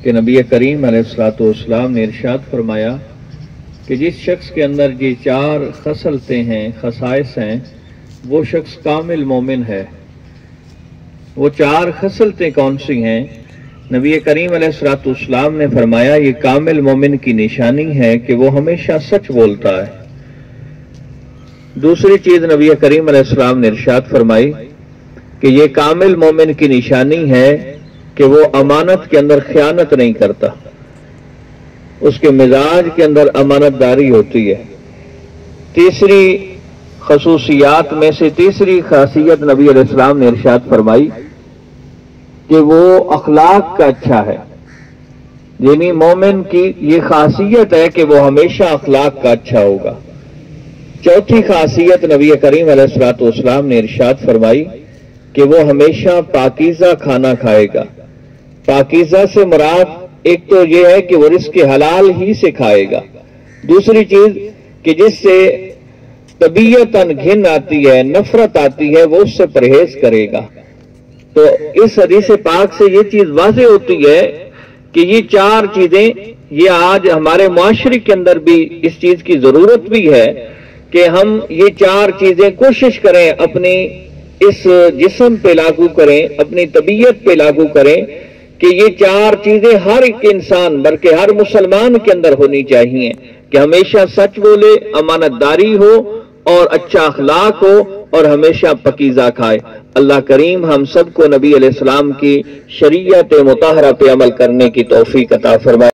کہ نبی کریم علیہ الصلوۃ والسلام نے ارشاد فرمایا کہ جس شخص کے اندر یہ 4 خصلتیں ہیں، خصائص ہیں، وہ شخص کامل مومن ہے۔ وہ 4 خصلتیں کون سی ہیں؟ نبی کریم علیہ الصلوۃ والسلام نے فرمایا یہ کامل مومن کی نشانی ہے کہ وہ ہمیشہ سچ بولتا ہے۔ دوسری چیز نبی کریم علیہ السلام نے ارشاد فرمائی کہ یہ کامل مومن کی نشانی ہے کہ وہ امانت کے اندر خیانت نہیں کرتا، اس کے مزاج کے اندر امانت داری ہوتی ہے۔ تیسری خصوصیات میں سے تیسری خاصیت نبی علیہ السلام نے ارشاد فرمائی کہ وہ اخلاق کا اچھا ہے، یعنی مومن کی یہ خاصیت ہے کہ وہ ہمیشہ اخلاق کا اچھا ہوگا۔ چوتھی خاصیت نبی کریم علیہ الصلوۃ والسلام نے ارشاد فرمائی کہ وہ ہمیشہ پاکیزہ کھانا کھائے گا۔ پاکیزہ سے مراد ایک تو یہ ہے کہ وہ رزق حلال ہی سے کھائے گا، دوسری چیز کہ جس سے طبیعتاً گھن آتی ہے، نفرت آتی ہے، وہ اس سے پرہیز کرے گا۔ تو اس حدیث پاک سے یہ چیز واضح ہوتی ہے کہ یہ 4 چیزیں، یہ آج ہمارے معاشرے کے اندر بھی اس چیز کی ضرورت بھی ہے کہ ہم یہ 4 چیزیں کوشش کریں، اپنی اس جسم پہ لاگو کریں، اپنی طبیعت پہ لاگو کریں کہ یہ 4 چیزیں ہر ایک انسان بلکہ ہر مسلمان کے اندر ہونی چاہیے کہ ہمیشہ سچ بولے، امانت داری ہو اور اچھا اخلاق ہو اور ہمیشہ پاکیزہ کھائے۔ اللہ کریم ہم سب کو نبی علیہ السلام کی شریعت مطہرہ پہ عمل کرنے کی توفیق عطا فرمائے۔